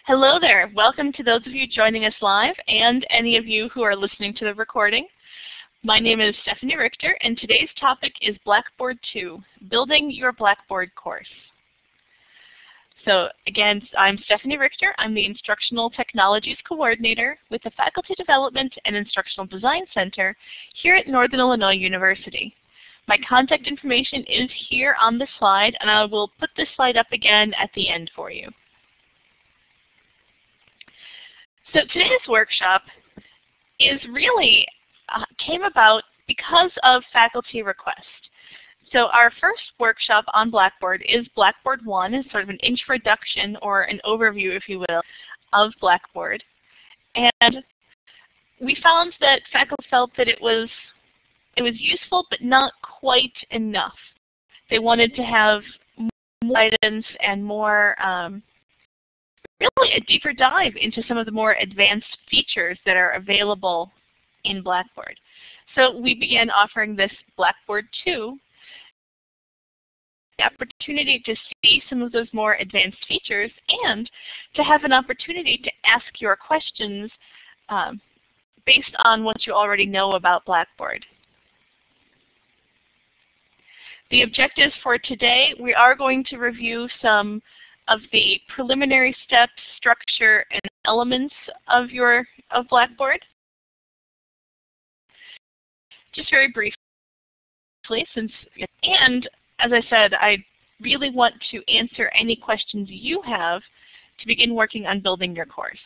Hello there. Welcome to those of you joining us live and any of you who are listening to the recording. My name is Stephanie Richter, and today's topic is Blackboard II, Building Your Blackboard Course. So again, I'm Stephanie Richter. I'm the Instructional Technologies Coordinator with the Faculty Development and Instructional Design Center here at Northern Illinois University. My contact information is here on this slide, and I will put this slide up again at the end for you. So today's workshop is really came about because of faculty request. So our first workshop on Blackboard is Blackboard I, is sort of an introduction or an overview, if you will, of Blackboard. And we found that faculty felt that it was useful but not quite enough. They wanted to have more guidance and more really a deeper dive into some of the more advanced features that are available in Blackboard. So we began offering this Blackboard II, the opportunity to see some of those more advanced features and to have an opportunity to ask your questions based on what you already know about Blackboard. The objectives for today, we are going to review some of the preliminary steps, structure, and elements of Blackboard. Just very briefly, and as I said, I really want to answer any questions you have to begin working on building your course.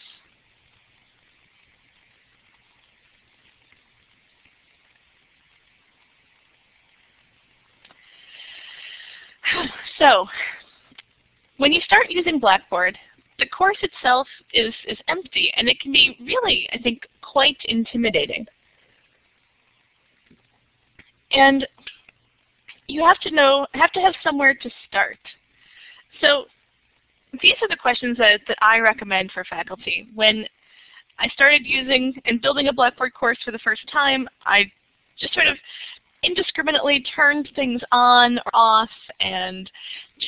So, when you start using Blackboard, the course itself is empty, and it can be really, I think, quite intimidating. And you have to have somewhere to start. So these are the questions that I recommend for faculty. When I started using and building a Blackboard course for the first time, I just sort of indiscriminately turned things on or off and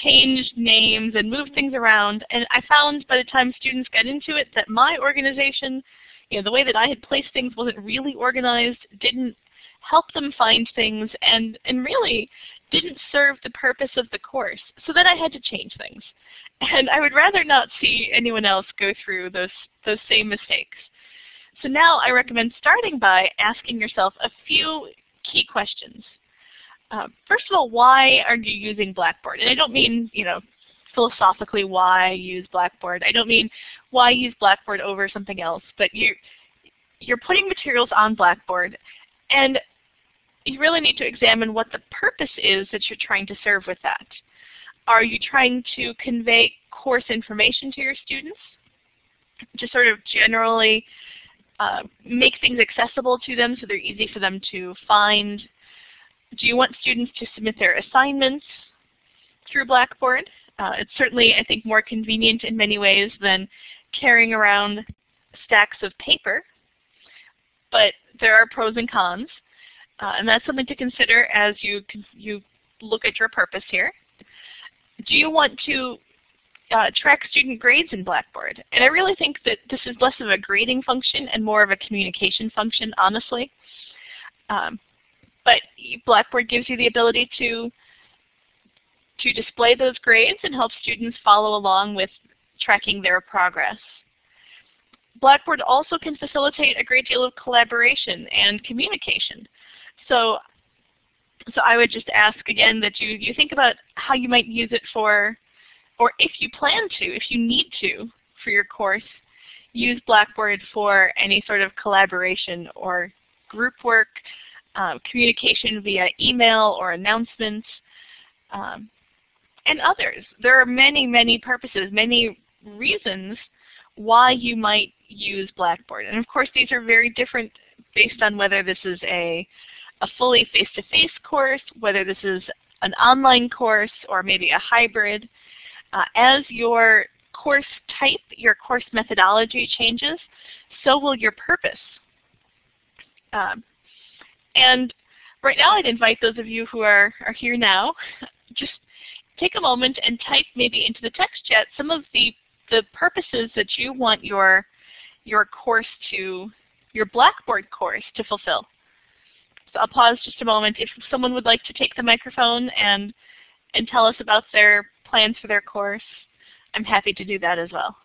changed names and moved things around. And I found by the time students got into it that my organization, the way that I had placed things wasn't really organized, didn't help them find things, and really didn't serve the purpose of the course. So then I had to change things. And I would rather not see anyone else go through those same mistakes. So now I recommend starting by asking yourself a few key questions. First of all, why are you using Blackboard? And I don't mean, philosophically why use Blackboard. I don't mean why use Blackboard over something else, but you're putting materials on Blackboard, and you really need to examine what the purpose is that you're trying to serve with that. Are you trying to convey course information to your students? To sort of generally make things accessible to them so they're easy for them to find? Do you want students to submit their assignments through Blackboard? It's certainly, I think, more convenient in many ways than carrying around stacks of paper, but there are pros and cons, and that's something to consider as you look at your purpose here. Do you want to track student grades in Blackboard? And I really think that this is less of a grading function and more of a communication function, honestly. But Blackboard gives you the ability to display those grades and help students follow along with tracking their progress. Blackboard also can facilitate a great deal of collaboration and communication. So I would just ask again that you think about how you might use it for, or if you plan to, if you need to for your course, use Blackboard for any sort of collaboration or group work, communication via email or announcements, and others. There are many, many purposes, many reasons why you might use Blackboard. And of course, these are very different based on whether this is a fully face-to-face course, whether this is an online course, or maybe a hybrid. As your course type, your course methodology changes, so will your purpose. And right now I'd invite those of you who are here now, just take a moment and type maybe into the text chat some of the the purposes that you want your course to, your Blackboard course to fulfill. So I'll pause just a moment. If someone would like to take the microphone and tell us about their plans for their course, I'm happy to do that as well.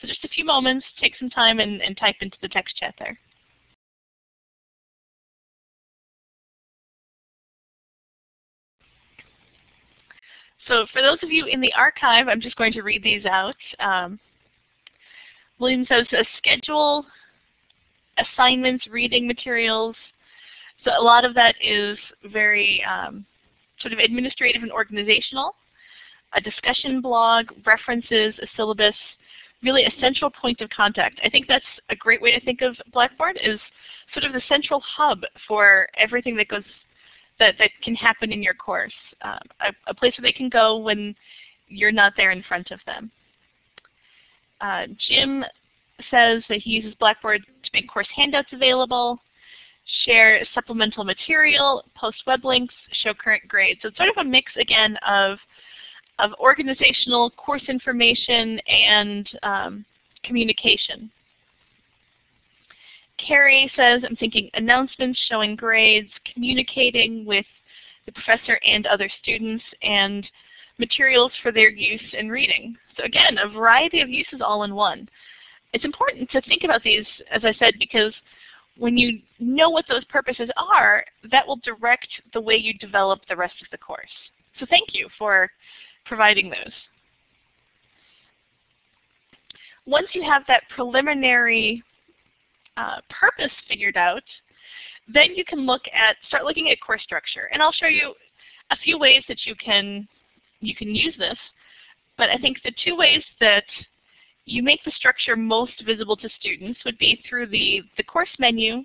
So just a few moments, take some time and type into the text chat there. So for those of you in the archive, I'm just going to read these out. William says, schedule assignments, reading materials. So a lot of that is very sort of administrative and organizational. A discussion blog, references, a syllabus, really a central point of contact. I think that's a great way to think of Blackboard, is sort of the central hub for everything that goes that can happen in your course. A place where they can go when you're not there in front of them. Jim says that he uses Blackboard to make course handouts available, share supplemental material, post web links, show current grades. So it's sort of a mix, again, of organizational course information and communication. Carrie says, I'm thinking announcements, showing grades, communicating with the professor and other students, and materials for their use in reading. So again, a variety of uses all in one. It's important to think about these, as I said, because when you know what those purposes are, that will direct the way you develop the rest of the course. So thank you for providing those. Once you have that preliminary purpose figured out, then you can start looking at course structure. And I'll show you a few ways that you can use this. But I think the two ways that you make the structure most visible to students would be through the course menu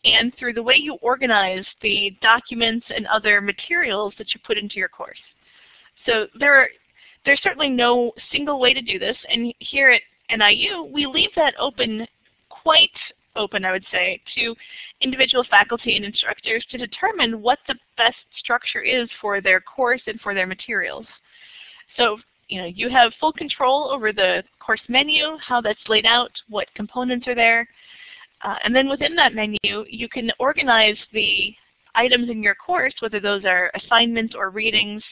and through the way you organize the documents and other materials that you put into your course. So there's certainly no single way to do this, and here at NIU we leave that open, quite open, I would say, to individual faculty and instructors to determine what the best structure is for their course and for their materials. So you have full control over the course menu, how that's laid out, what components are there, and then within that menu you can organize the items in your course, whether those are assignments or readings,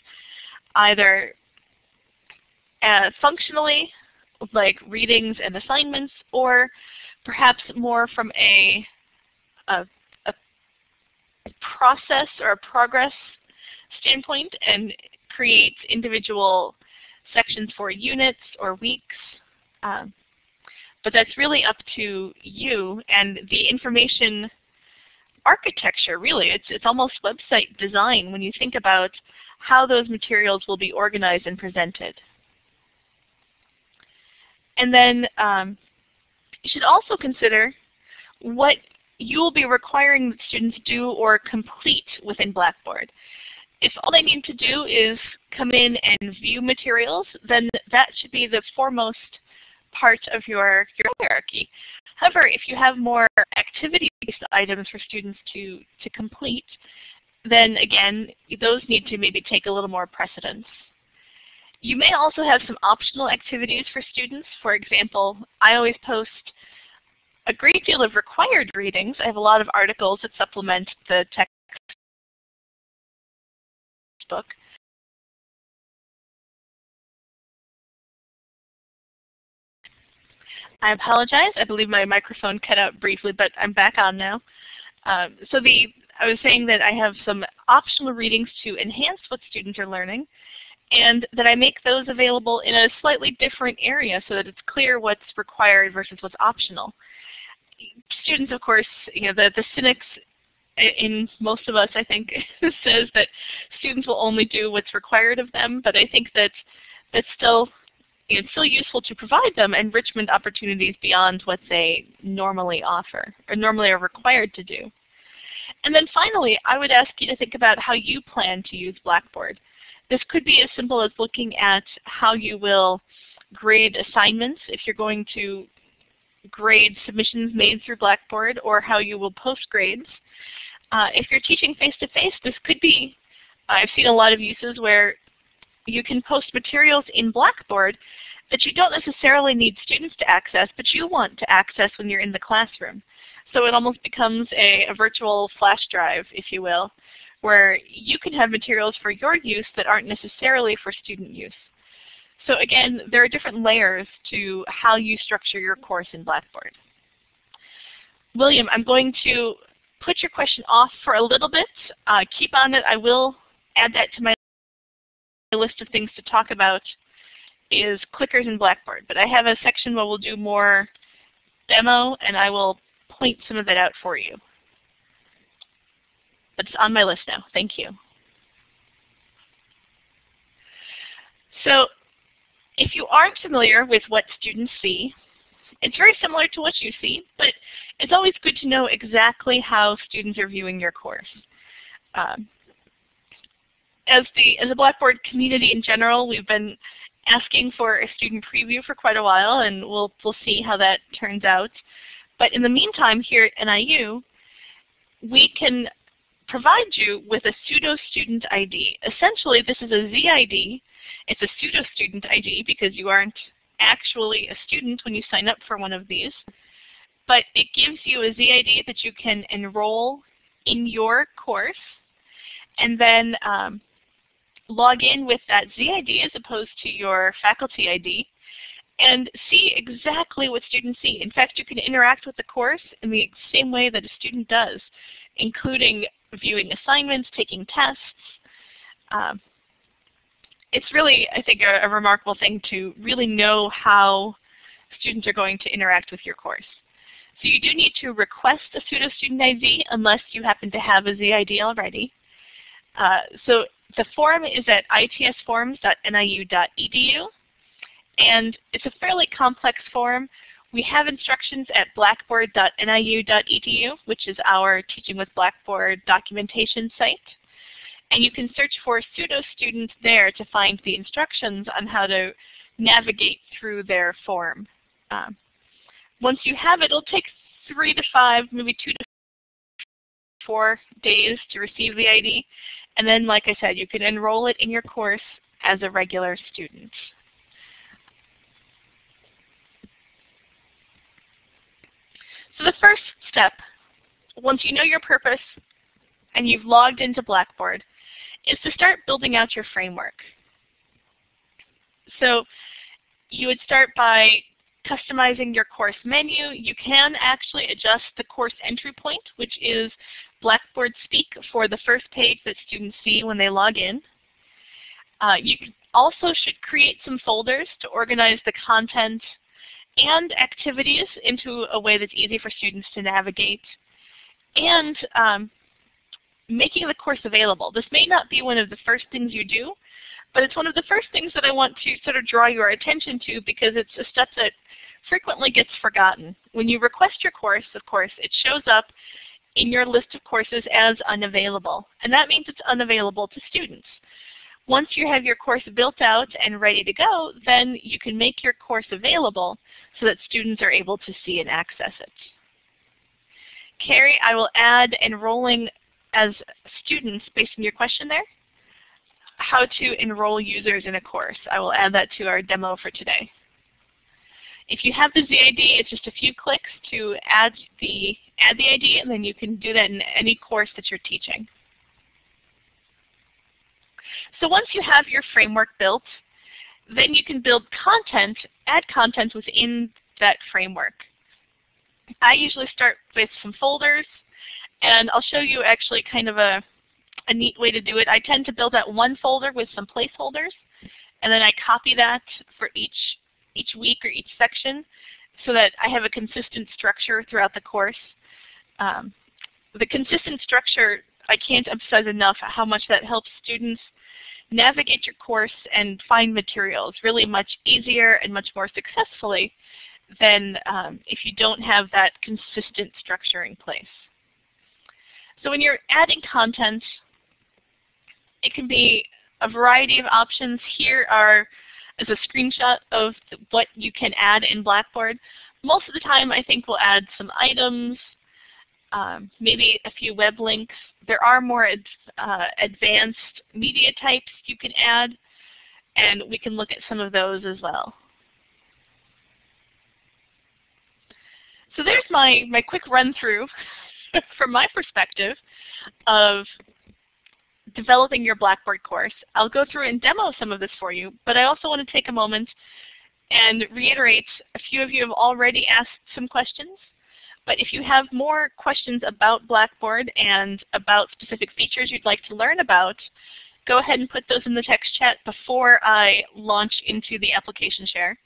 either functionally, like readings and assignments, or perhaps more from a process or a progress standpoint, and create individual sections for units or weeks. But that's really up to you and the information architecture, really. It's almost website design when you think about how those materials will be organized and presented. And then you should also consider what you will be requiring that students do or complete within Blackboard. If all they need to do is come in and view materials, then that should be the foremost part of your hierarchy. However, if you have more activity-based items for students to complete, then again, those need to maybe take a little more precedence. You may also have some optional activities for students. For example, I always post a great deal of required readings. I have a lot of articles that supplement the textbook. I apologize. I believe my microphone cut out briefly, but I'm back on now. I was saying that I have some optional readings to enhance what students are learning, and that I make those available in a slightly different area so that it's clear what's required versus what's optional. Students, of course, the cynics in most of us, I think, says that students will only do what's required of them, but I think that it's still useful to provide them enrichment opportunities beyond what they normally offer or normally are required to do. And then finally, I would ask you to think about how you plan to use Blackboard. This could be as simple as looking at how you will grade assignments if you're going to grade submissions made through Blackboard, or how you will post grades. If you're teaching face-to-face, this could be, I've seen a lot of uses where you can post materials in Blackboard that you don't necessarily need students to access, but you want to access when you're in the classroom. So it almost becomes a virtual flash drive, if you will, where you can have materials for your use that aren't necessarily for student use. So again, there are different layers to how you structure your course in Blackboard. William, I'm going to put your question off for a little bit. Keep on it. I will add that to my list of things to talk about is clickers in Blackboard. But I have a section where we'll do more demo, and I will point some of that out for you. But it's on my list now. Thank you. So if you aren't familiar with what students see, it's very similar to what you see, but it's always good to know exactly how students are viewing your course. As a Blackboard community in general, we've been asking for a student preview for quite a while, and we'll see how that turns out. But in the meantime, here at NIU, we can provide you with a pseudo-student ID. Essentially, this is a ZID. It's a pseudo-student ID because you aren't actually a student when you sign up for one of these. But it gives you a ZID that you can enroll in your course and then log in with that ZID as opposed to your faculty ID and see exactly what students see. In fact, you can interact with the course in the same way that a student does, including viewing assignments, taking tests. It's really, I think, a remarkable thing to really know how students are going to interact with your course. So you do need to request a pseudo-student ID unless you happen to have a ZID already. So the form is at itsforms.niu.edu, and it's a fairly complex form. We have instructions at blackboard.niu.edu, which is our Teaching with Blackboard documentation site. And you can search for pseudo-student there to find the instructions on how to navigate through their form. Once you have it, it'll take 3 to 5, maybe 2 to 4 days to receive the ID. And then, like I said, you can enroll it in your course as a regular student. So the first step, once you know your purpose and you've logged into Blackboard, is to start building out your framework. So you would start by customizing your course menu. You can actually adjust the course entry point, which is Blackboard speak for the first page that students see when they log in. You also should create some folders to organize the content and activities into a way that's easy for students to navigate. And making the course available. This may not be one of the first things you do, but it's one of the first things that I want to sort of draw your attention to because it's a step that frequently gets forgotten. When you request your course, of course, it shows up in your list of courses as unavailable, and that means it's unavailable to students. Once you have your course built out and ready to go, then you can make your course available so that students are able to see and access it. Carrie, I will add enrolling as students, based on your question there, how to enroll users in a course. I will add that to our demo for today. If you have the ZID, it's just a few clicks to add the ID, and then you can do that in any course that you're teaching. So once you have your framework built, then you can build content, add content within that framework. I usually start with some folders, and I'll show you actually kind of a neat way to do it. I tend to build out one folder with some placeholders, and then I copy that for each week or each section so that I have a consistent structure throughout the course. The consistent structure, I can't emphasize enough how much that helps students navigate your course and find materials really much easier and much more successfully than if you don't have that consistent structure in place. So when you're adding content, it can be a variety of options. Here is a screenshot of what you can add in Blackboard. Most of the time, I think we'll add some items, maybe a few web links. There are more advanced media types you can add, and we can look at some of those as well. So there's my quick run-through from my perspective of developing your Blackboard course. I'll go through and demo some of this for you, but I also want to take a moment and reiterate, a few of you have already asked some questions, but if you have more questions about Blackboard and about specific features you'd like to learn about, go ahead and put those in the text chat before I launch into the application share.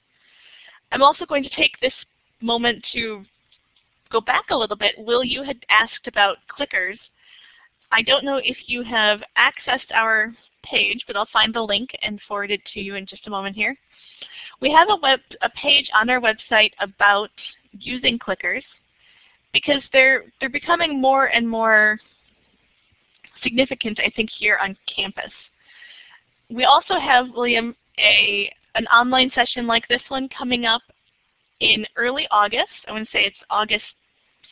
I'm also going to take this moment to go back a little bit. Will, you had asked about clickers. I don't know if you have accessed our page, but I'll find the link and forward it to you in just a moment here. We have a page on our website about using clickers because they're becoming more and more significant, I think, here on campus. We also have, William, an online session like this one coming up in early August. I want to say it's August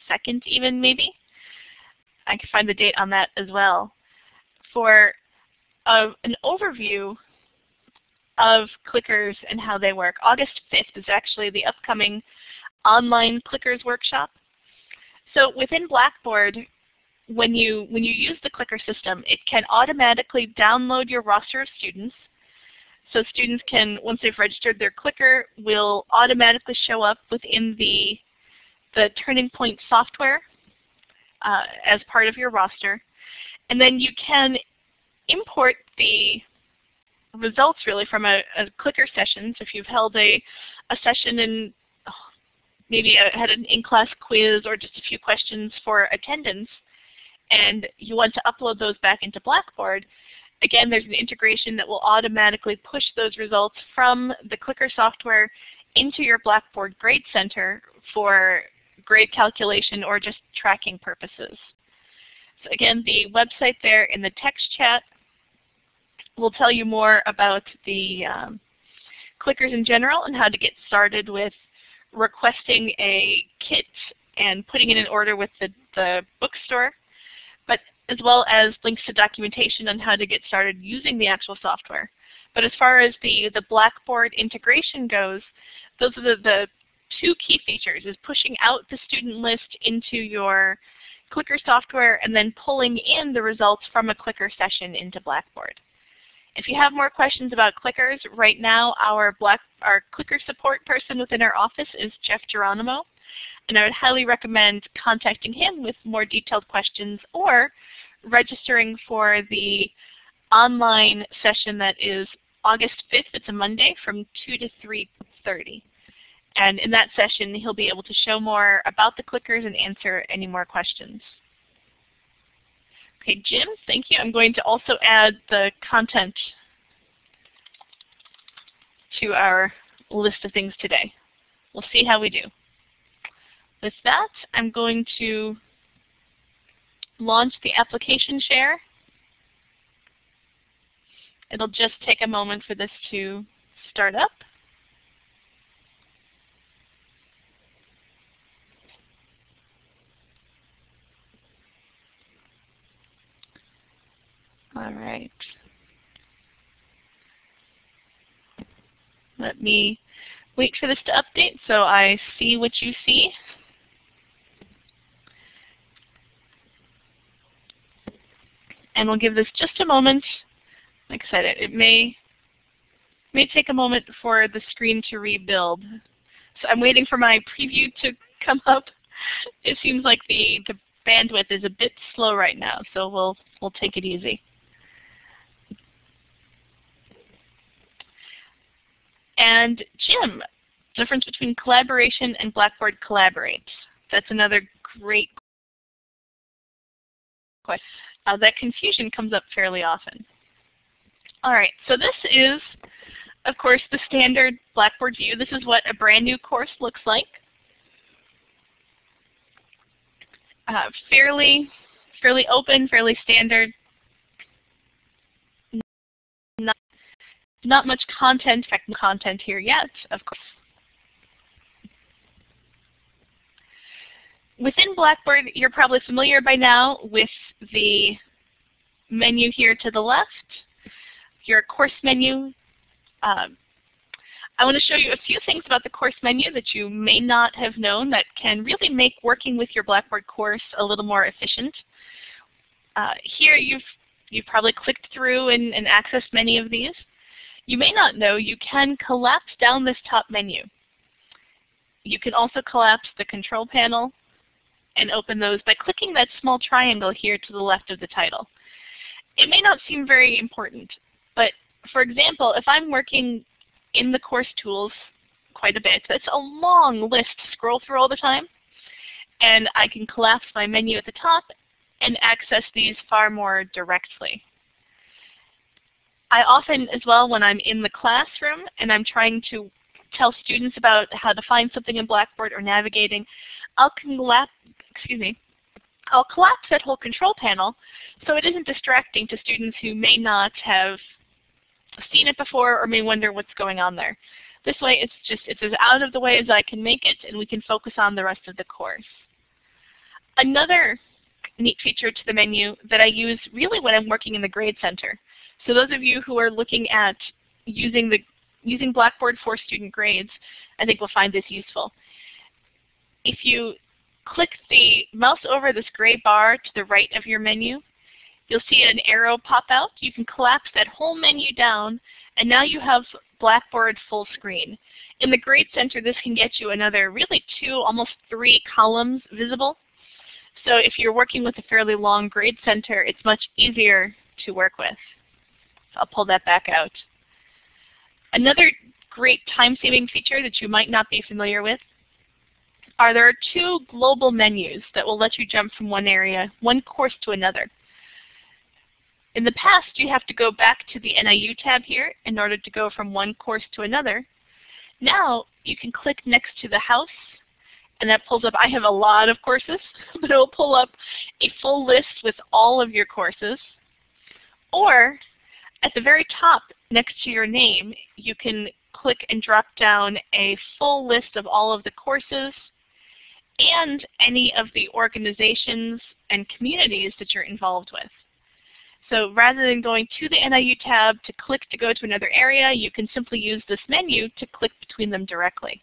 2nd even, maybe. I can find the date on that as well, for an overview of clickers and how they work. August 5th is actually the upcoming online clickers workshop. So within Blackboard, when you use the clicker system, it can automatically download your roster of students. So students can, once they've registered their clicker, will automatically show up within the Turning Point software as part of your roster. And then you can import the results really from a clicker session. So if you've held a session and maybe had an in-class quiz or just a few questions for attendance, and you want to upload those back into Blackboard, again, there's an integration that will automatically push those results from the clicker software into your Blackboard Grade Center for grade calculation or just tracking purposes. So again, the website there in the text chat will tell you more about the clickers in general and how to get started with requesting a kit and putting it in order with the bookstore, but as well as links to documentation on how to get started using the actual software. But as far as the Blackboard integration goes, those are the two key features, is pushing out the student list into your clicker software and then pulling in the results from a clicker session into Blackboard. If you have more questions about clickers, right now our clicker support person within our office is Jeff Geronimo, and I would highly recommend contacting him with more detailed questions or registering for the online session that is August 5th. It's a Monday from 2 to 3:30. And in that session, he'll be able to show more about the clickers and answer any more questions. Okay, Jim, thank you. I'm going to also add the content to our list of things today. We'll see how we do. With that, I'm going to launch the application share. It'll just take a moment for this to start up. All right. Let me wait for this to update so I see what you see. And we'll give this just a moment. Like I said, it may take a moment for the screen to rebuild. So I'm waiting for my preview to come up. It seems like the bandwidth is a bit slow right now, so we'll take it easy. And Jim, difference between collaboration and Blackboard Collaborate. That's another great question. That confusion comes up fairly often. All right, so this is, of course, the standard Blackboard view. This is what a brand new course looks like. Fairly open, fairly standard. Not much content, technical content here yet, of course. Within Blackboard, you're probably familiar by now with the menu here to the left, your course menu. I want to show you a few things about the course menu that you may not have known that can really make working with your Blackboard course a little more efficient. Here you've probably clicked through and accessed many of these. You may not know you can collapse down this top menu. You can also collapse the control panel and open those by clicking that small triangle here to the left of the title. It may not seem very important, but for example, if I'm working in the course tools quite a bit, that's a long list to scroll through all the time, and I can collapse my menu at the top and access these far more directly. I often, as well, when I'm in the classroom and I'm trying to tell students about how to find something in Blackboard or navigating, I'll collapse that whole control panel so it isn't distracting to students who may not have seen it before or may wonder what's going on there. This way it's as out of the way as I can make it, and we can focus on the rest of the course. Another neat feature to the menu that I use really when I'm working in the Grade Center. So those of you who are looking at using Blackboard for student grades, I think will find this useful. If you click the mouse over this gray bar to the right of your menu, you'll see an arrow pop out. You can collapse that whole menu down, and now you have Blackboard full screen. In the Grade Center, this can get you another really 2, almost 3 columns visible. So if you're working with a fairly long Grade Center, it's much easier to work with. So I'll pull that back out. Another great time-saving feature that you might not be familiar with there are 2 global menus that will let you jump from one course to another. In the past, you have to go back to the NIU tab here in order to go from one course to another. Now you can click next to the house, and that pulls up, I have a lot of courses, but it will pull up a full list with all of your courses. Or at the very top next to your name, you can click and drop down a full list of all of the courses and any of the organizations and communities that you're involved with. So rather than going to the NIU tab to click to go to another area, you can simply use this menu to click between them directly.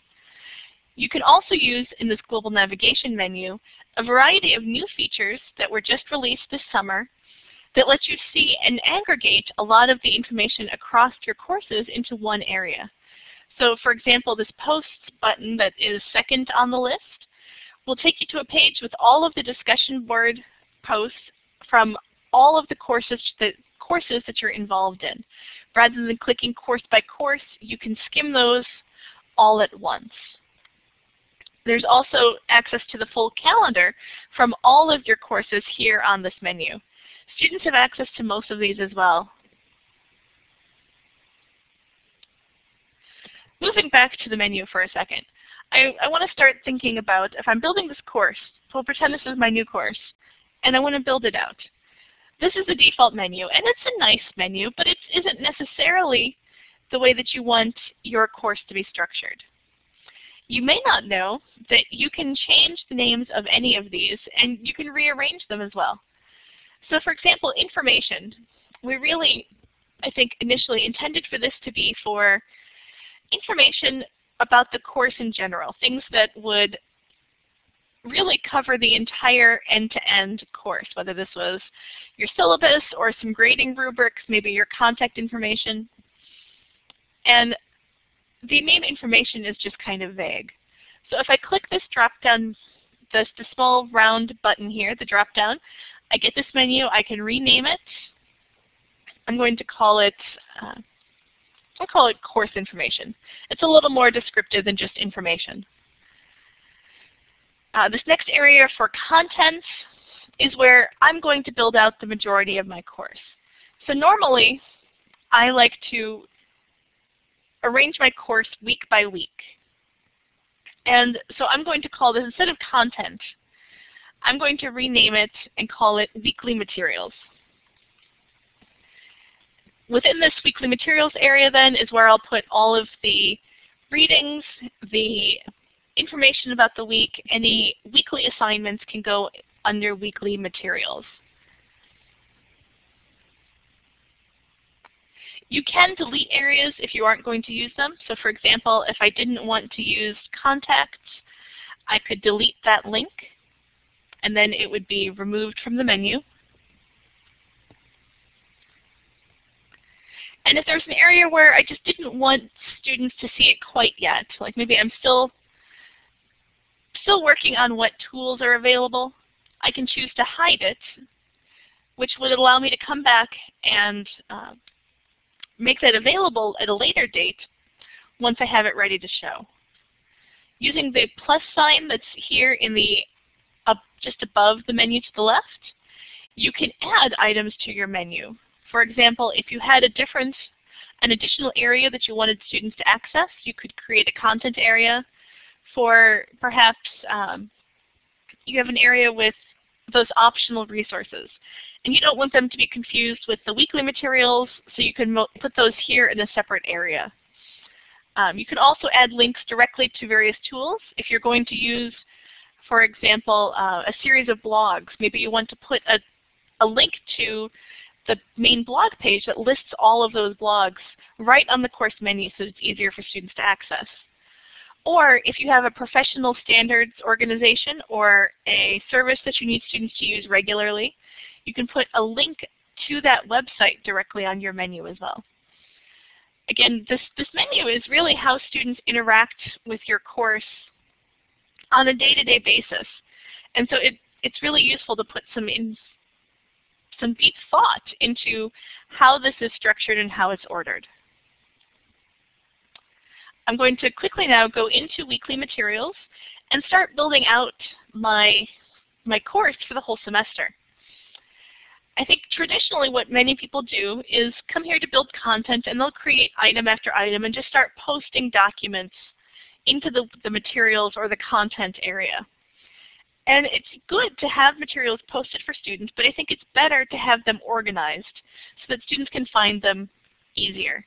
You can also use, in this global navigation menu, a variety of new features that were just released this summer that let you see and aggregate a lot of the information across your courses into one area. So for example, this Posts button that is second on the list will take you to a page with all of the discussion board posts from all of the courses that you're involved in. Rather than clicking course by course, you can skim those all at once. There's also access to the full calendar from all of your courses here on this menu. Students have access to most of these as well. Moving back to the menu for a second, I want to start thinking about if I'm building this course, so we'll pretend this is my new course, and I want to build it out. This is the default menu, and it's a nice menu, but it isn't necessarily the way that you want your course to be structured. You may not know that you can change the names of any of these, and you can rearrange them as well. So for example, information. We really, I think, initially intended for this to be for information about the course in general, things that would really cover the entire end-to-end course, whether this was your syllabus or some grading rubrics, maybe your contact information. And the name information is just kind of vague. So if I click this drop-down, the small round button here, the drop-down, I get this menu. I can rename it. I'm going to call it, I'll call it course information. It's a little more descriptive than just information. This next area for contents is where I'm going to build out the majority of my course. So normally, I like to arrange my course week by week. And so I'm going to call this, instead of content, I'm going to rename it and call it weekly materials. Within this weekly materials area then is where I'll put all of the readings, the information about the week. Any weekly assignments can go under weekly materials. You can delete areas if you aren't going to use them. So for example, if I didn't want to use contacts, I could delete that link, and then it would be removed from the menu. And if there's an area where I just didn't want students to see it quite yet, like maybe I'm still working on what tools are available, I can choose to hide it, which would allow me to come back and make that available at a later date once I have it ready to show. Using the plus sign that's here in the just above the menu to the left, you can add items to your menu. For example, if you had an additional area that you wanted students to access, you could create a content area for perhaps you have an area with those optional resources. And you don't want them to be confused with the weekly materials, so you can put those here in a separate area. You can also add links directly to various tools. If you're going to use, for example, a series of blogs, maybe you want to put a link to the main blog page that lists all of those blogs right on the course menu so it's easier for students to access. Or if you have a professional standards organization or a service that you need students to use regularly, you can put a link to that website directly on your menu as well. Again, this menu is really how students interact with your course on a day-to-day basis. And so it's really useful to put some deep thought into how this is structured and how it's ordered. I'm going to quickly now go into weekly materials and start building out my course for the whole semester. I think traditionally what many people do is come here to build content, and they'll create item after item and just start posting documents into the materials or the content area. And it's good to have materials posted for students, but I think it's better to have them organized so that students can find them easier.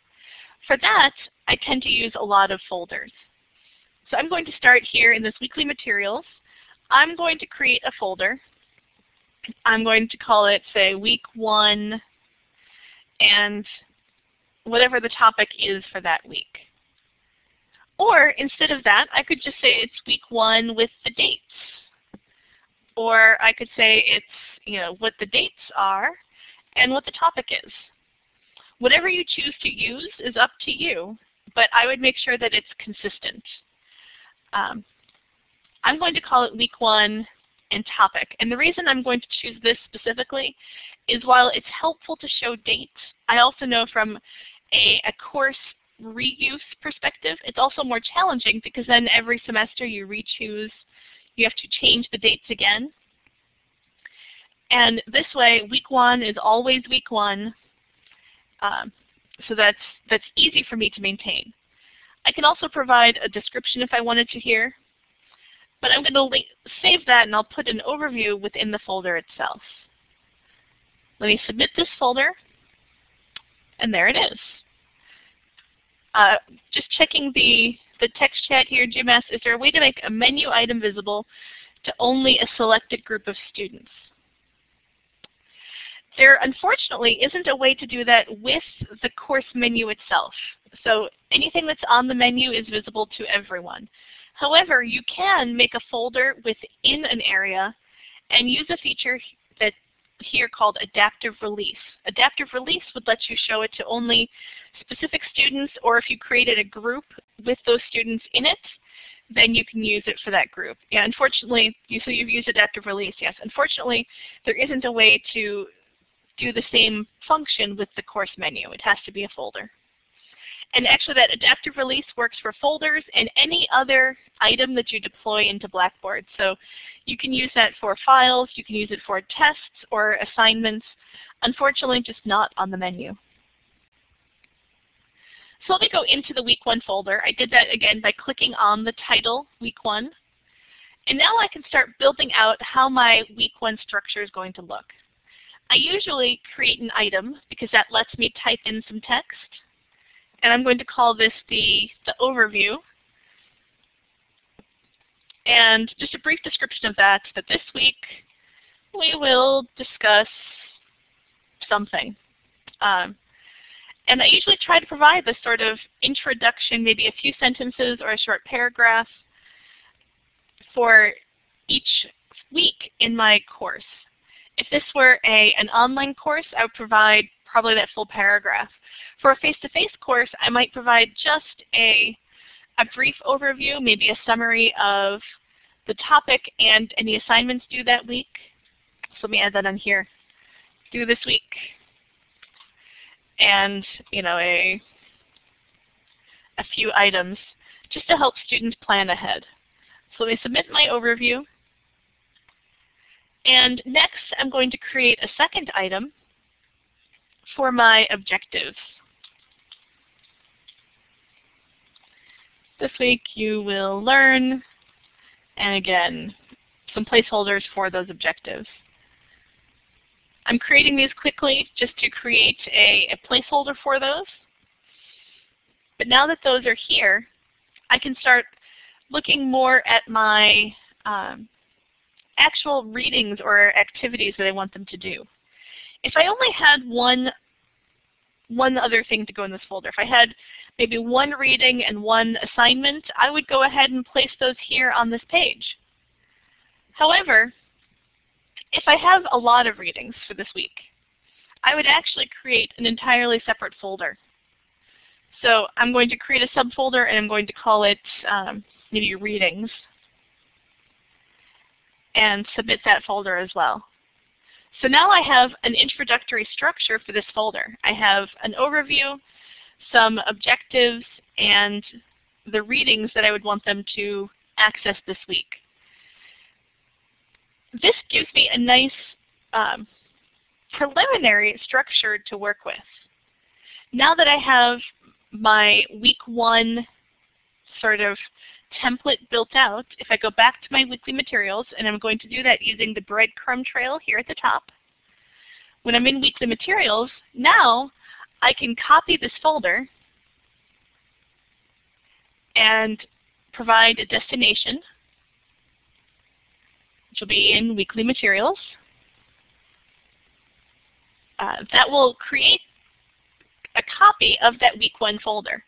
For that, I tend to use a lot of folders. So I'm going to start here in this weekly materials. I'm going to create a folder. I'm going to call it, say, week 1 and whatever the topic is for that week. Or instead of that, I could just say it's week 1 with the dates. Or I could say it's what the dates are and what the topic is. Whatever you choose to use is up to you, but I would make sure that it's consistent. I'm going to call it week 1 and topic. And the reason I'm going to choose this specifically is while it's helpful to show dates, I also know from a course reuse perspective, it's also more challenging because then every semester you re-choose, you have to change the dates again. And this way, week 1 is always week 1, so that's easy for me to maintain. I can also provide a description if I wanted to here, but I'm going to save that and I'll put an overview within the folder itself. Let me submit this folder, and there it is. Just checking the text chat here, Jim asks, is there a way to make a menu item visible to only a selected group of students? There, unfortunately, isn't a way to do that with the course menu itself. So anything that's on the menu is visible to everyone. However, you can make a folder within an area and use a feature that's here called adaptive release. Adaptive release would let you show it to only specific students, or if you created a group with those students in it, then you can use it for that group. Yeah, unfortunately, so you've used adaptive release, yes. Unfortunately, there isn't a way to do the same function with the course menu. It has to be a folder. And actually that adaptive release works for folders and any other item that you deploy into Blackboard. So you can use that for files, you can use it for tests or assignments, unfortunately just not on the menu. So let me go into the week 1 folder. I did that again by clicking on the title, week 1. And now I can start building out how my week 1 structure is going to look. I usually create an item because that lets me type in some text. And I'm going to call this the overview. And just a brief description of that this week we will discuss something. And I usually try to provide this sort of introduction, maybe a few sentences or a short paragraph for each week in my course. If this were an online course, I would provide probably that full paragraph. For a face-to-face course, I might provide just a brief overview, maybe a summary of the topic and any assignments due that week. So let me add that on here. Due this week. And a few items just to help students plan ahead. So let me submit my overview. And next, I'm going to create a second item for my objectives. This week you will learn, and again, some placeholders for those objectives. I'm creating these quickly just to create a placeholder for those. But now that those are here, I can start looking more at my actual readings or activities that I want them to do. If I only had one other thing to go in this folder, if I had maybe one reading and one assignment, I would go ahead and place those here on this page. However, if I have a lot of readings for this week, I would actually create an entirely separate folder. So I'm going to create a subfolder and I'm going to call it maybe readings and submit that folder as well. So now I have an introductory structure for this folder. I have an overview, some objectives, and the readings that I would want them to access this week. This gives me a nice preliminary structure to work with. Now that I have my week 1 sort of template built out, if I go back to my weekly materials, and I'm going to do that using the breadcrumb trail here at the top, when I'm in weekly materials, now I can copy this folder and provide a destination, which will be in weekly materials. That will create a copy of that week 1 folder.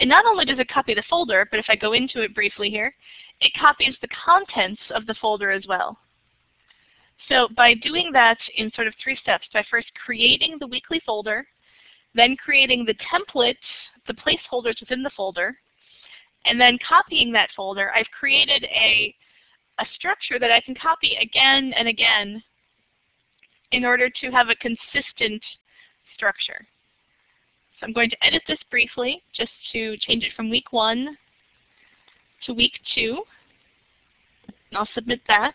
And not only does it copy the folder, but if I go into it briefly here, it copies the contents of the folder as well. So by doing that in sort of 3 steps, by first creating the weekly folder, then creating the templates, the placeholders within the folder, and then copying that folder, I've created a structure that I can copy again and again in order to have a consistent structure. So I'm going to edit this briefly just to change it from week 1 to week 2. And I'll submit that.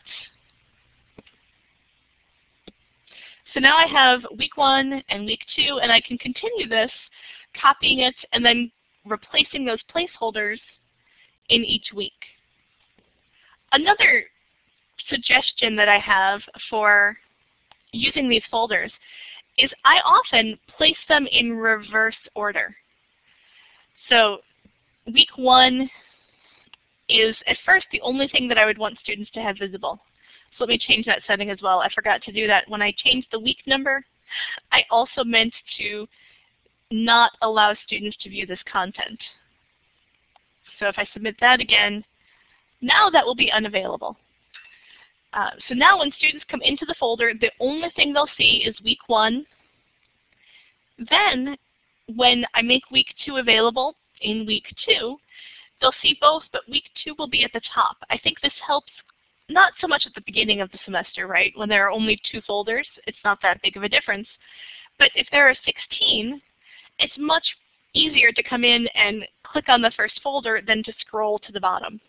So now I have week 1 and week 2, and I can continue this, copying it, and then replacing those placeholders in each week. Another suggestion that I have for using these folders is I often place them in reverse order. So week 1 is at first the only thing that I would want students to have visible. So let me change that setting as well. I forgot to do that. When I changed the week number, I also meant to not allow students to view this content. So if I submit that again, now that will be unavailable. So now when students come into the folder, the only thing they'll see is week 1. Then when I make week 2 available in week 2, they'll see both, but week 2 will be at the top. I think this helps not so much at the beginning of the semester, right? When there are only 2 folders, it's not that big of a difference. But if there are 16, it's much easier to come in and click on the first folder than to scroll to the bottom.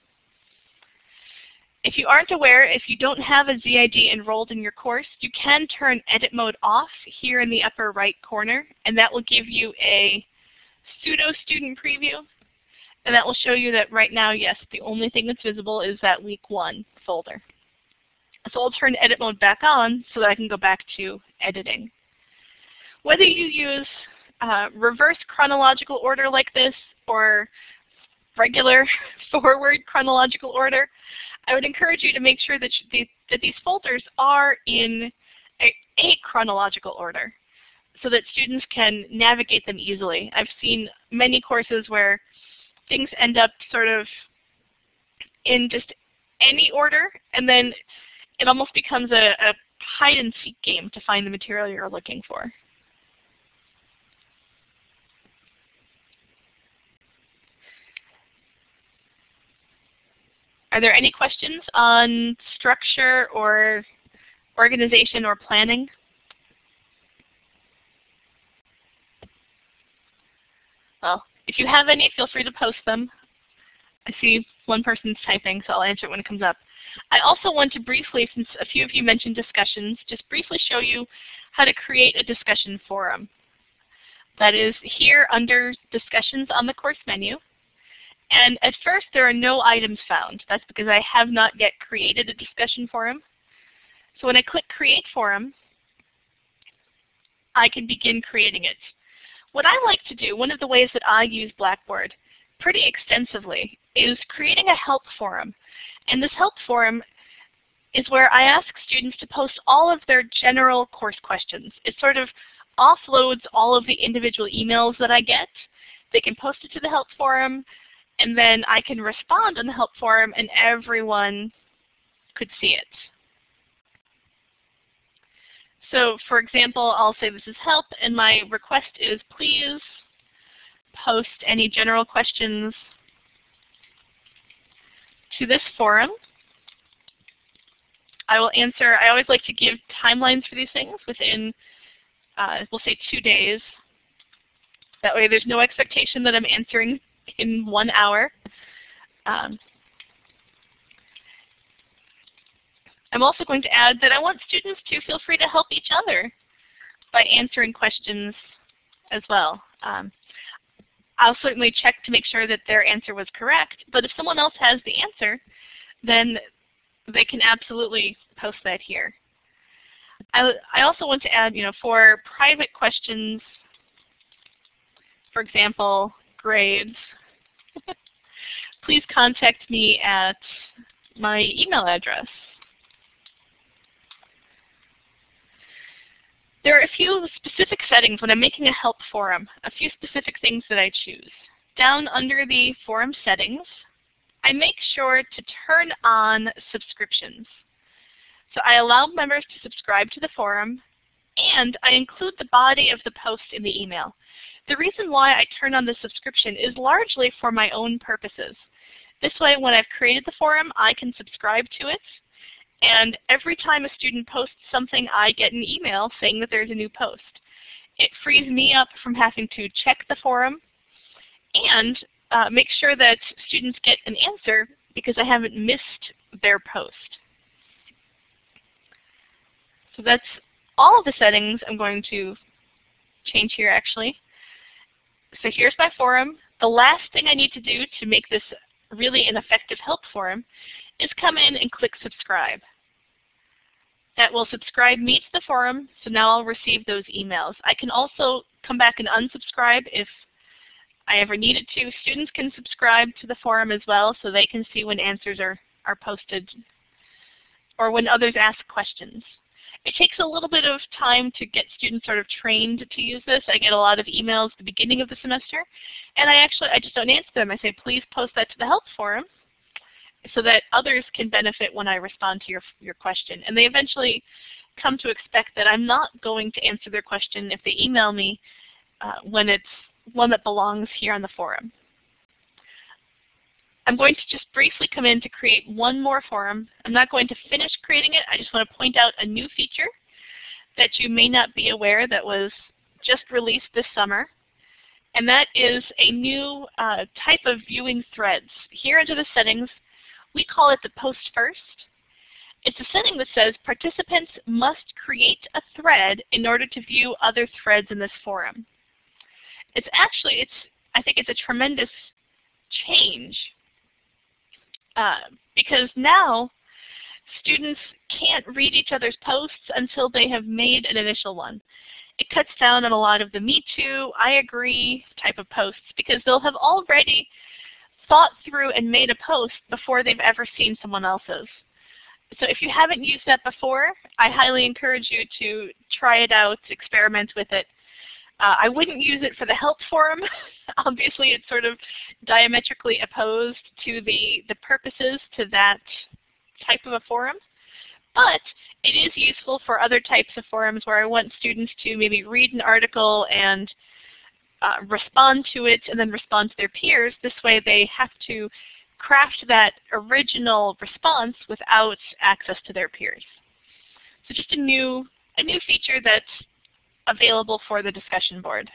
If you aren't aware, if you don't have a ZID enrolled in your course, you can turn edit mode off here in the upper right corner, and that will give you a pseudo student preview. And that will show you that right now, yes, the only thing that's visible is that week 1 folder. So I'll turn edit mode back on so that I can go back to editing. Whether you use reverse chronological order like this or regular forward chronological order, I would encourage you to make sure that these folders are in a chronological order. so that students can navigate them easily. I've seen many courses where things end up sort of in just any order, and then it almost becomes a hide-and-seek game to find the material you're looking for. Are there any questions on structure or organization or planning? Well, if you have any, feel free to post them. I see one person's typing, so I'll answer it when it comes up. I also want to briefly, since a few of you mentioned discussions, just briefly show you how to create a discussion forum. That is here under discussions on the course menu. And at first there are no items found. That's because I have not yet created a discussion forum. So when I click create forum, I can begin creating it. What I like to do, one of the ways that I use Blackboard pretty extensively, is creating a help forum. And this help forum is where I ask students to post all of their general course questions. It sort of offloads all of the individual emails that I get. They can post it to the help forum, and then I can respond on the help forum, and everyone could see it. So for example, I'll say this is help, and my request is please post any general questions to this forum. I will answer. I always like to give timelines for these things within, we'll say 2 days. That way there's no expectation that I'm answering in 1 hour. I'm also going to add that I want students to feel free to help each other by answering questions as well. I'll certainly check to make sure that their answer was correct, but if someone else has the answer, then they can absolutely post that here. I also want to add, for private questions, for example, grades, please contact me at my email address. There are a few specific settings when I'm making a help forum, a few specific things that I choose. Down under the forum settings, I make sure to turn on subscriptions. So I allow members to subscribe to the forum, and I include the body of the post in the email. The reason why I turn on the subscription is largely for my own purposes. This way, when I've created the forum, I can subscribe to it, and every time a student posts something, I get an email saying that there's a new post. It frees me up from having to check the forum and make sure that students get an answer because I haven't missed their post. So that's all of the settings I'm going to change here actually. So here's my forum. The last thing I need to do to make this really an effective help forum is come in and click subscribe. That will subscribe me to the forum, so now I'll receive those emails. I can also come back and unsubscribe if I ever needed to. Students can subscribe to the forum as well, so they can see when answers are posted or when others ask questions. It takes a little bit of time to get students sort of trained to use this. I get a lot of emails at the beginning of the semester, and I just don't answer them. I say, please post that to the help forum so that others can benefit when I respond to your question. And they eventually come to expect that I'm not going to answer their question if they email me when it's one that belongs here on the forum. I'm going to just briefly come in to create one more forum. I'm not going to finish creating it. I just want to point out a new feature that you may not be aware that was just released this summer. And that is a new type of viewing threads. Here under the settings, we call it the post first. It's a setting that says participants must create a thread in order to view other threads in this forum. It's actually, I think it's a tremendous change because now students can't read each other's posts until they have made an initial one. It cuts down on a lot of the me too, I agree type of posts because they'll have already thought through and made a post before they've ever seen someone else's. So if you haven't used that before, I highly encourage you to try it out, experiment with it. I wouldn't use it for the help forum. Obviously, it's sort of diametrically opposed to the purposes to that type of a forum. But it is useful for other types of forums where I want students to maybe read an article and respond to it and then respond to their peers. This way they have to craft that original response without access to their peers. So just a new feature that's available for the discussion board.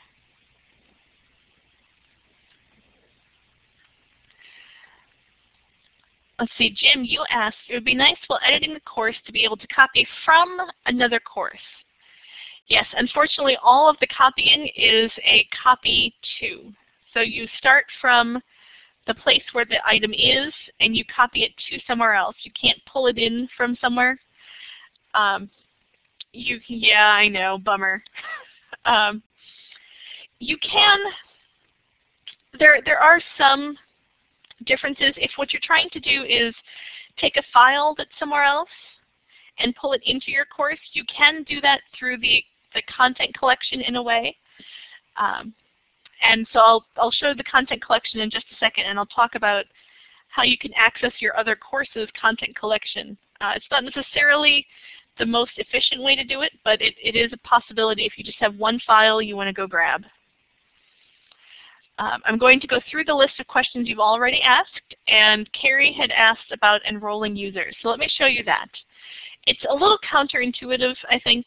Let's see, Jim, you asked, it would be nice while editing the course to be able to copy from another course. Yes, unfortunately, all of the copying is a copy to. So you start from the place where the item is, and you copy it to somewhere else. You can't pull it in from somewhere. Yeah, I know, bummer. You can, there are some differences. If what you're trying to do is take a file that's somewhere else and pull it into your course, you can do that through the content collection in a way. And so I'll show the content collection in just a second, and I'll talk about how you can access your other courses' content collection. It's not necessarily the most efficient way to do it, but it is a possibility if you just have one file you want to go grab. I'm going to go through the list of questions you've already asked, and Carrie had asked about enrolling users. So let me show you that. It's a little counterintuitive, I think.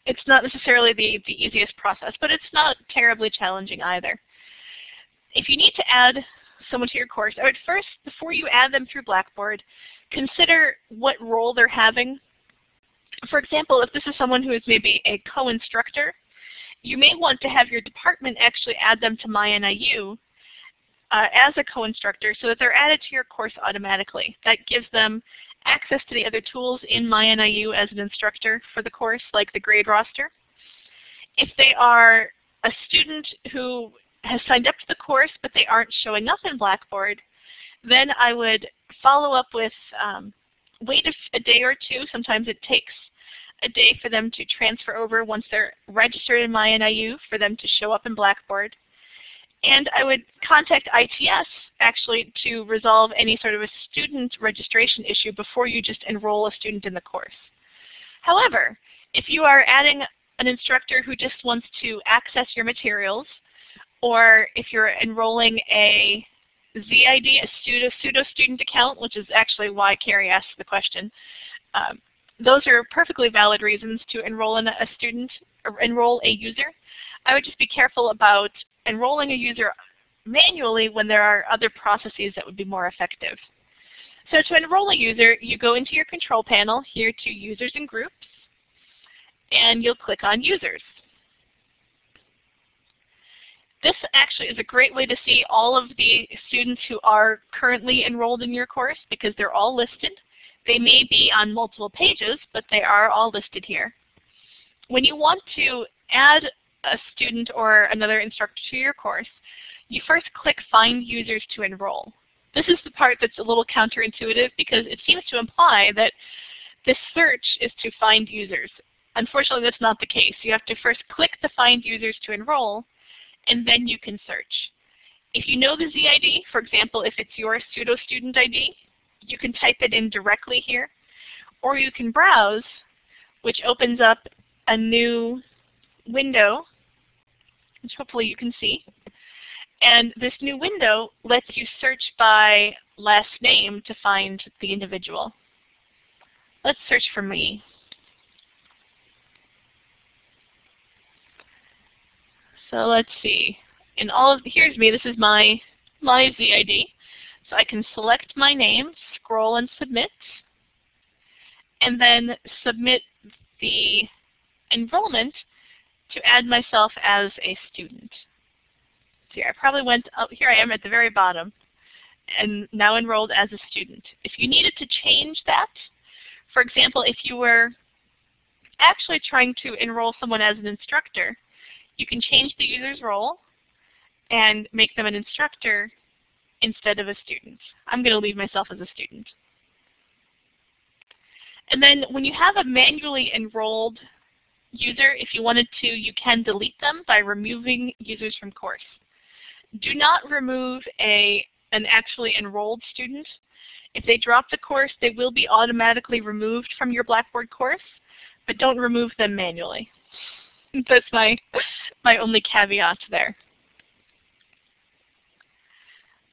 It's not necessarily the easiest process, but it's not terribly challenging either. If you need to add someone to your course, I would first, before you add them through Blackboard, consider what role they're having. For example, if this is someone who is maybe a co-instructor, you may want to have your department actually add them to MyNIU as a co-instructor so that they're added to your course automatically. That gives them access to the other tools in MyNIU as an instructor for the course, like the grade roster. If they are a student who has signed up to the course but they aren't showing up in Blackboard, then I would follow up with, wait a day or two. Sometimes it takes a day for them to transfer over once they're registered in MyNIU for them to show up in Blackboard. And I would contact ITS actually to resolve any sort of a student registration issue before you just enroll a student in the course. However, if you are adding an instructor who just wants to access your materials, or if you're enrolling a ZID, a pseudo-student account, which is actually why Carrie asked the question, those are perfectly valid reasons to enroll in a student or enroll a user. I would just be careful about enrolling a user manually when there are other processes that would be more effective. So to enroll a user, you go into your control panel here to Users and Groups, and you'll click on Users. This actually is a great way to see all of the students who are currently enrolled in your course because they're all listed. They may be on multiple pages, but they are all listed here. When you want to add a student or another instructor to your course, you first click Find Users to Enroll. This is the part that's a little counterintuitive because it seems to imply that this search is to find users. Unfortunately, that's not the case. You have to first click the Find Users to Enroll, and then you can search. If you know the ZID, for example, if it's your pseudo-student ID, you can type it in directly here, or you can browse, which opens up a new window, which hopefully you can see. And this new window lets you search by last name to find the individual. Let's search for me. So let's see. In all of here's me. This is my ZID. So I can select my name, scroll and submit, and then submit the enrollment to add myself as a student. So here I probably went up, here I am at the very bottom, and now enrolled as a student. If you needed to change that, for example, if you were actually trying to enroll someone as an instructor, you can change the user's role and make them an instructor instead of a student. I'm going to leave myself as a student. And then when you have a manually enrolled user, if you wanted to, you can delete them by removing users from course. Do not remove an actually enrolled student. If they drop the course, they will be automatically removed from your Blackboard course, but don't remove them manually. That's my only caveat there.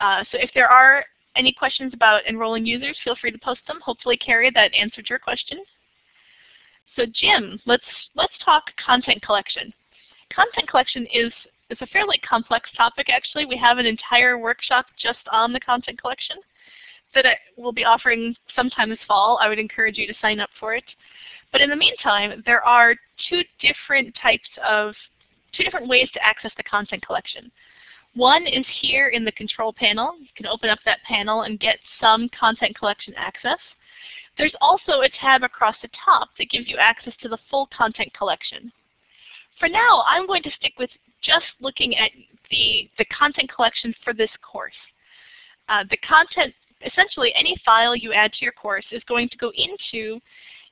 So if there are any questions about enrolling users, feel free to post them. Hopefully, Carrie, that answered your question. So Jim, let's talk content collection. Content collection is a fairly complex topic, actually. We have an entire workshop just on the content collection that I will be offering sometime this fall. I would encourage you to sign up for it. But in the meantime, there are two different ways to access the content collection. One is here in the control panel. You can open up that panel and get some content collection access. There's also a tab across the top that gives you access to the full content collection. For now, I'm going to stick with just looking at the content collection for this course. The content, essentially any file you add to your course is going to go into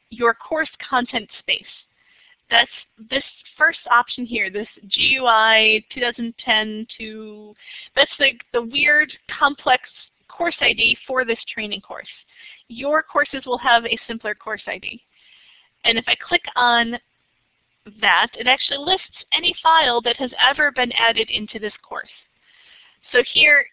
your course content space. That's this first option here, this GUI 2010 to, that's the weird, complex course ID for this training course. Your courses will have a simpler course ID. And if I click on that, it actually lists any file that has ever been added into this course. So here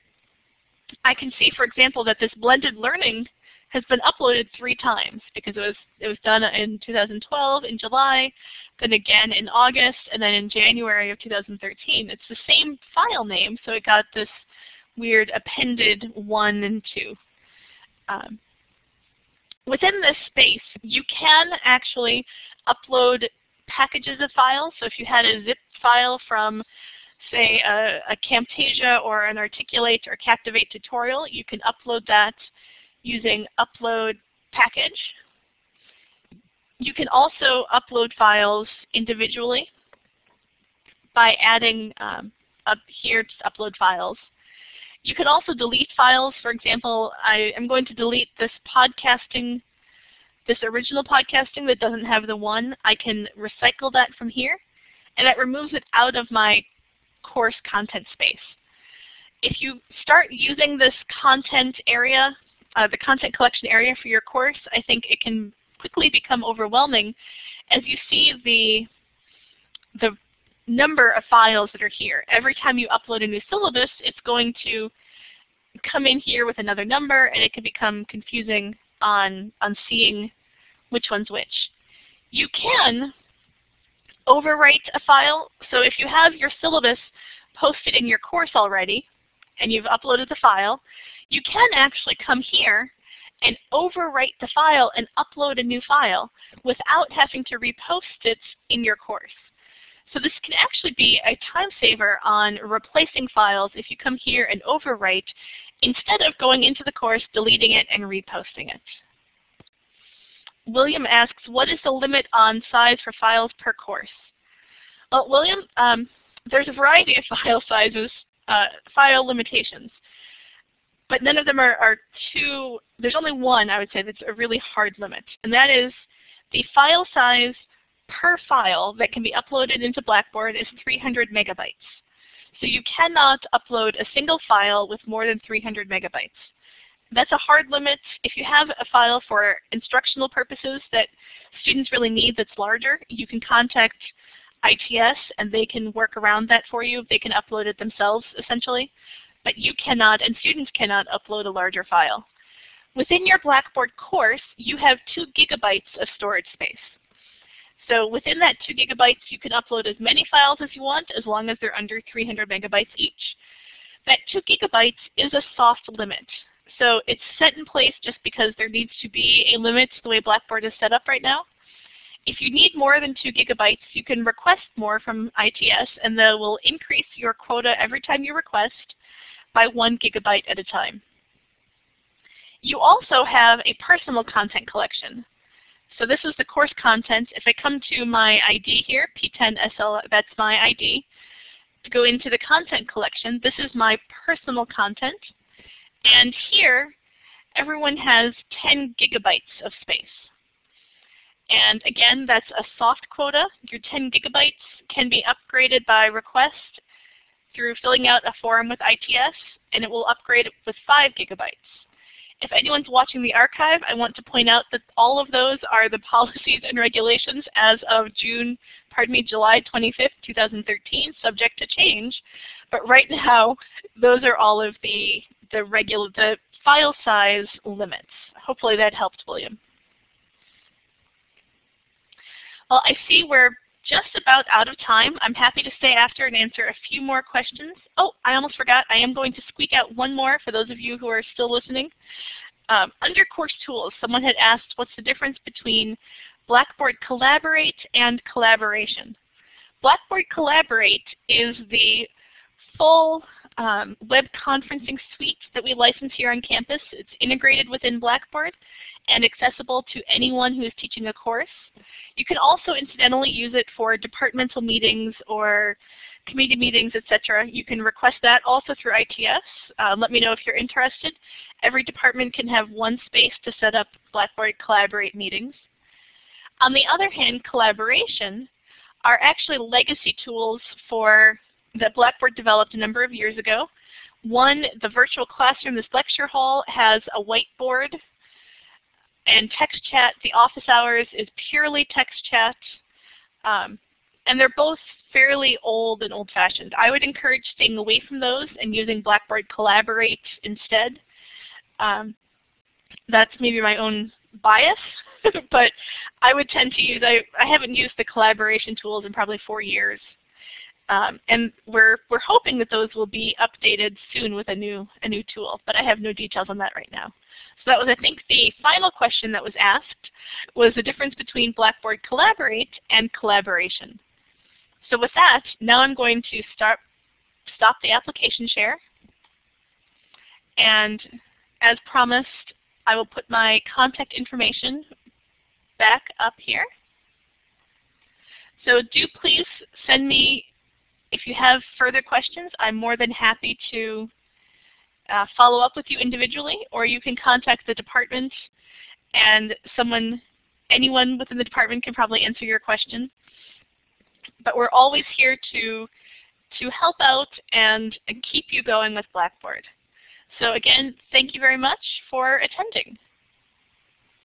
I can see, for example, that this blended learning has been uploaded 3 times because it was done in 2012 in July, then again in August, and then in January of 2013. It's the same file name, so it got this weird appended 1 and 2. Within this space, you can actually upload packages of files. So if you had a zip file from, say, a Camtasia or an Articulate or Captivate tutorial, you can upload that using Upload Package. You can also upload files individually by adding up here, just Upload Files. You can also delete files. For example, I am going to delete this original podcasting that doesn't have the 1. I can recycle that from here, and that removes it out of my course content space. If you start using this content area, the content collection area for your course, I think it can quickly become overwhelming as you see the number of files that are here. Every time you upload a new syllabus, it's going to come in here with another number, and it can become confusing on seeing which one's which. You can overwrite a file. So if you have your syllabus posted in your course already, and you've uploaded the file, you can actually come here and overwrite the file and upload a new file without having to repost it in your course. So this can actually be a time saver on replacing files if you come here and overwrite instead of going into the course, deleting it, and reposting it. William asks, what is the limit on size for files per course? Well, William, there's a variety of file sizes, file limitations, but none of them are too, there's only one, I would say, that's a really hard limit, and that is the file size per file that can be uploaded into Blackboard is 300 megabytes. So you cannot upload a single file with more than 300 megabytes. That's a hard limit. If you have a file for instructional purposes that students really need that's larger, you can contact ITS and they can work around that for you. They can upload it themselves, essentially. But you cannot, and students cannot, upload a larger file. Within your Blackboard course, you have 2 gigabytes of storage space. So within that 2 gigabytes, you can upload as many files as you want, as long as they're under 300 megabytes each. That 2 gigabytes is a soft limit. So it's set in place just because there needs to be a limit the way Blackboard is set up right now. If you need more than 2 gigabytes, you can request more from ITS, and they will increase your quota every time you request by 1 gigabyte at a time. You also have a personal content collection. So this is the course content. If I come to my ID here, P10SL, that's my ID. To go into the content collection, this is my personal content. And here, everyone has 10 gigabytes of space. And again, that's a soft quota. Your 10 gigabytes can be upgraded by request through filling out a form with ITS, and it will upgrade with 5 gigabytes. If anyone's watching the archive, I want to point out that all of those are the policies and regulations as of July 25th, 2013, subject to change. But right now, those are all of the file size limits. Hopefully that helped, William. Well, I see we're just about out of time. I'm happy to stay after and answer a few more questions. Oh, I almost forgot. I am going to squeak out one more for those of you who are still listening. Under course tools, someone had asked what's the difference between Blackboard Collaborate and Collaboration. Blackboard Collaborate is the full web conferencing suite that we license here on campus. It's integrated within Blackboard and accessible to anyone who is teaching a course. You can also incidentally use it for departmental meetings or committee meetings, etc. You can request that also through ITS. Let me know if you're interested. Every department can have one space to set up Blackboard Collaborate meetings. On the other hand, Collaboration are actually legacy tools that Blackboard developed a number of years ago. One, the virtual classroom, this lecture hall, has a whiteboard and text chat. The office hours is purely text chat. And they're both fairly old and old-fashioned. I would encourage staying away from those and using Blackboard Collaborate instead. That's maybe my own bias, but I would tend to use, I haven't used the collaboration tools in probably 4 years. And we're hoping that those will be updated soon with a new tool, but I have no details on that right now. So that was, I think, the final question that was asked, was the difference between Blackboard Collaborate and Collaboration. So with that, now I'm going to stop the application share. And as promised, I will put my contact information back up here. So do please send me, if you have further questions, I'm more than happy to follow up with you individually, or you can contact the department and anyone within the department can probably answer your question. But we're always here to help out and keep you going with Blackboard. So again, thank you very much for attending.